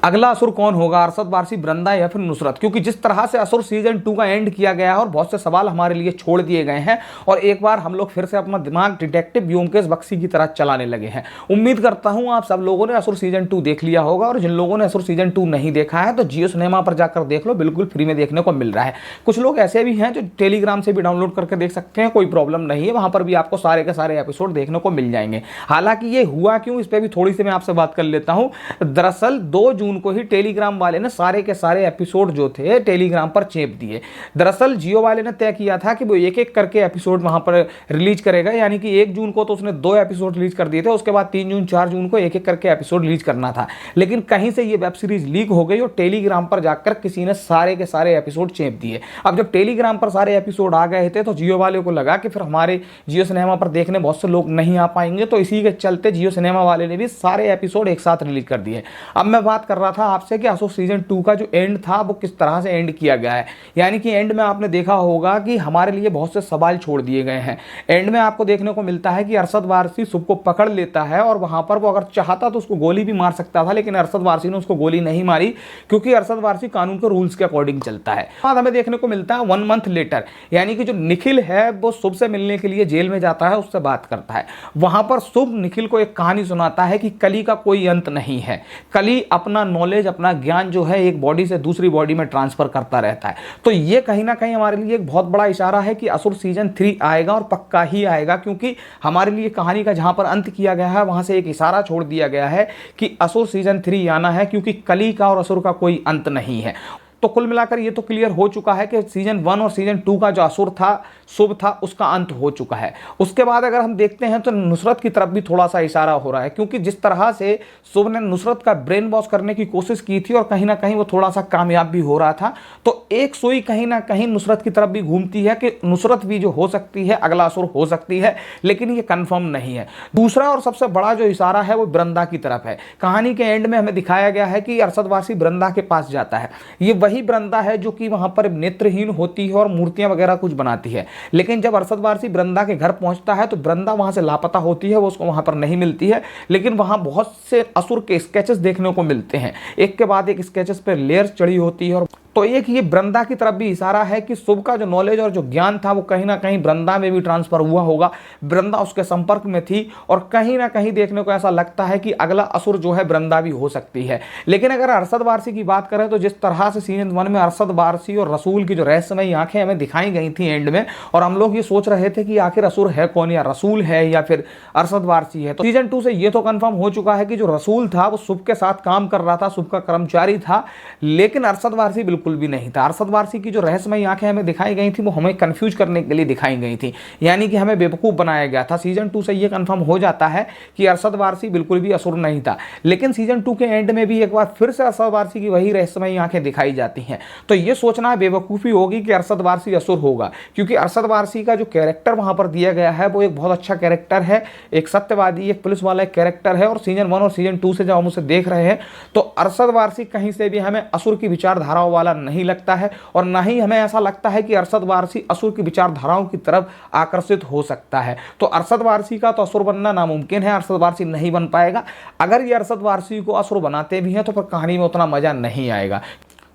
अगला असुर कौन होगा, अरशद वारसी, वृंदा या फिर नुसरत? क्योंकि जिस तरह से असुर सीजन 2 का एंड किया गया है और बहुत से सवाल हमारे लिए छोड़ दिए गए हैं और एक बार हम लोग फिर से अपना दिमाग डिटेक्टिव ब्योमकेश बख्शी की तरह चलाने लगे हैं। उम्मीद करता हूं आप सब लोगों ने असुर सीजन 2 देख लिया होगा और जिन लोगों ने असुर सीजन 2 नहीं देखा है तो जियो सिनेमा पर जाकर देख लो, बिल्कुल फ्री में देखने को मिल रहा है। कुछ लोग ऐसे भी हैं जो टेलीग्राम से भी डाउनलोड करके देख सकते हैं, कोई प्रॉब्लम नहीं है, वहां पर भी आपको सारे के सारे एपिसोड देखने को मिल जाएंगे। हालांकि ये हुआ क्यों, इस पर भी थोड़ी सी मैं आपसे बात कर लेता हूं। दरअसल 2 जून को ही टेलीग्राम वाले ने सारे के सारे एपिसोड जो थे टेलीग्राम पर चेप दिए। दरअसल जियो वाले ने तय किया था कि वो एक एक करके एपिसोड वहां पर रिलीज करेगा, यानी कि 1 जून को तो उसने 2 एपिसोड रिलीज कर दिए थे, उसके बाद 3 जून 4 जून को एक एक करके एपिसोड रिलीज करना था। लेकिन कहीं से ये वेब सीरीज लीक हो गई और टेलीग्राम पर जाकर किसी ने सारे के सारे एपिसोड चेप दिए। अब जब टेलीग्राम पर सारे एपिसोड आ गए थे तो जियो वाले को लगा कि फिर हमारे जियो सिनेमा पर देखने बहुत से लोग नहीं आ पाएंगे, तो इसी के चलते जियो सिनेमा वाले ने भी सारे एपिसोड एक साथ रिलीज कर दिए। अब मैं बात कर रहा था आपसे कि असुर सीजन 2 का जो एंड था वो किस तरह से एंड किया गया है। यानी कि एंड में आपने देखा होगा कि हमारे लिए बहुत से सवाल छोड़ दिए गए हैं। एंड में आपको देखने को मिलता है कि अरशद वारसी शुभ को पकड़ लेता है और वहां पर वो अगर चाहता तो उसको गोली भी मार सकता था, लेकिन अरशद वारसी ने उसको गोली नहीं मारी क्योंकि अरशद वारसी कानून के रूल्स के अकॉर्डिंग चलता है। बाद हमें देखने को मिलता है 1 मंथ लेटर, यानी कि जो निखिल है वो शुभ से मिलने के लिए जेल में जाता है, उससे बात करता है। वहां पर शुभ निखिल को एक कहानी सुनाता है कि कली का कोई अंत नहीं है, कली अपना नॉलेज, अपना ज्ञान जो है एक बॉडी से दूसरी बॉडी में ट्रांसफर करता रहता है। तो ये कहीं ना कहीं हमारे लिए एक बहुत बड़ा इशारा है कि असुर सीजन 3 आएगा और पक्का ही आएगा, क्योंकि हमारे लिए कहानी का जहां पर अंत किया गया है वहां से एक इशारा छोड़ दिया गया है कि असुर सीजन 3 आना है, क्योंकि कली का और असुर का कोई अंत नहीं है। तो कुल मिलाकर ये तो क्लियर हो चुका है कि सीजन 1 और सीजन 2 का जो असुर था, शुभ था, उसका अंत हो चुका है। उसके बाद अगर हम देखते हैं तो नुसरत की तरफ भी थोड़ा सा इशारा हो रहा है, क्योंकि जिस तरह से शुभ ने नुसरत का ब्रेन वॉश करने की कोशिश की थी और कहीं ना कहीं वो थोड़ा सा कामयाब भी हो रहा था, तो एक सुई कहीं ना कहीं नुसरत की तरफ भी घूमती है कि नुसरत भी जो हो सकती है अगला असुर हो सकती है, लेकिन ये कंफर्म नहीं है। दूसरा और सबसे बड़ा जो इशारा है वो वृंदा की तरफ है। कहानी के एंड में हमें दिखाया गया है कि अरशद वारसी वृंदा के पास जाता है। ये वही वृंदा है जो कि वहां पर नेत्रहीन होती है और मूर्तियां वगैरह कुछ बनाती है, लेकिन जब अरशद वारसी वृंदा के घर पहुंचता है तो वृंदा वहां से लापता होती है, वो उसको वहां पर नहीं मिलती है। लेकिन वहां बहुत से असुर के स्केचेस देखने को मिलते हैं, एक के बाद एक स्केचेस पर लेयर्स चढ़ी होती है। और तो एक ये वृंदा की तरफ भी इशारा है कि शुभ का जो नॉलेज और जो ज्ञान था वो कहीं ना कहीं वृंदा में भी ट्रांसफर हुआ होगा, वृंदा उसके संपर्क में थी और कहीं ना कहीं देखने को ऐसा लगता है कि अगला असुर जो है वृंदा भी हो सकती है। लेकिन अगर अरशद वारसी की बात करें तो जिस तरह से सीजन 1 में अरशद वारसी और रसूल की जो रहस्यमयी आंखें हमें दिखाई गई थी एंड में, और हम लोग ये सोच रहे थे कि आखिर असुर है कौन, या रसूल है या फिर अरशद वारसी है, तो सीजन 2 से ये तो कंफर्म हो चुका है कि जो रसूल था वो शुभ के साथ काम कर रहा था, शुभ का कर्मचारी था, लेकिन अरशद वारसी बिल्कुल भी नहीं था। अरशद वारसी की जो रहस्यमयी आंखें हमें दिखाई गई थी वो हमें कंफ्यूज करने के लिए दिखाई गई थी, यानी कि हमें बेवकूफ बनाया गया था। सीजन 2 से ये कंफर्म हो जाता है कि अरशद वारसी बिल्कुल भी असुर नहीं था, लेकिन सीजन 2 के एंड में भी एक बार फिर से अरशद वारसी की वही रहस्यमयी आंखें दिखाई जाती हैं। तो ये सोचना बेवकूफ़ी होगी कि अरशद वारसी असुर होगा, क्योंकि अरशद वारसी का जो कैरेक्टर वहां पर दिया गया है वो एक बहुत अच्छा कैरेक्टर है, एक सत्यवादी, एक पुलिस वाला कैरेक्टर है। और सीजन 1 और सीजन 2 से जब हम उसे देख रहे हैं तो अरशद वारसी कहीं से भी हमें असुर की विचारधाराओं वाला नहीं लगता है, और ना ही हमें ऐसा लगता है कि अरशद वारसी असुर की विचारधाराओं की तरफ आकर्षित हो सकता है। तो अरशद वारसी का तो असुर बनना नामुमकिन है, अरशद वारसी नहीं बन पाएगा। अगर ये अरशद वारसी को असुर बनाते भी हैं तो फिर कहानी में उतना मजा नहीं आएगा,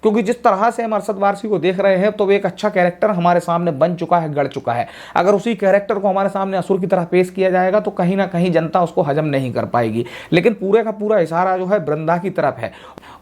क्योंकि जिस तरह से हम अरशद वारसी को देख रहे हैं तो वो एक अच्छा कैरेक्टर हमारे सामने बन चुका है, गढ़ चुका है। अगर उसी कैरेक्टर को हमारे सामने असुर की तरह पेश किया जाएगा तो कहीं ना कहीं जनता उसको हजम नहीं कर पाएगी। लेकिन पूरे का पूरा इशारा जो है वृंदा की तरफ है।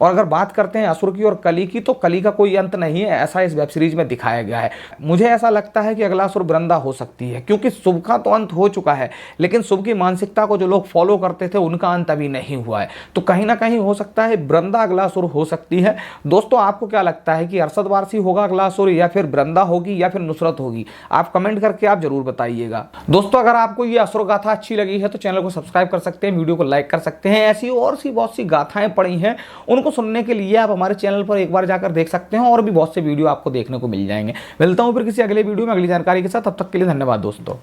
और अगर बात करते हैं असुर की और कली की, तो कली का कोई अंत नहीं है, ऐसा इस वेब सीरीज में दिखाया गया है। मुझे ऐसा लगता है कि अगला असुर वृंदा हो सकती है, क्योंकि शुभ का तो अंत हो चुका है, लेकिन शुभ की मानसिकता को जो लोग फॉलो करते थे उनका अंत अभी नहीं हुआ है। तो कहीं ना कहीं हो सकता है वृंदा अगला असुर हो सकती है। दोस्तों, आपको क्या लगता है कि अरशद वारसी होगा अगला असुर, या फिर वृंदा होगी, या फिर नुसरत होगी? आप कमेंट करके आप जरूर बताइएगा। दोस्तों, अगर आपको ये असुर गाथा अच्छी लगी है तो चैनल को सब्सक्राइब कर सकते हैं, वीडियो को लाइक कर सकते हैं। ऐसी और सी बहुत सी गाथाएं पड़ी हैं, उनको सुनने के लिए आप हमारे चैनल पर एक बार जाकर देख सकते हैं, और भी बहुत से वीडियो आपको देखने को मिल जाएंगे। मिलता हूं फिर किसी अगले वीडियो में अगली जानकारी के साथ, तब तक के लिए धन्यवाद दोस्तों।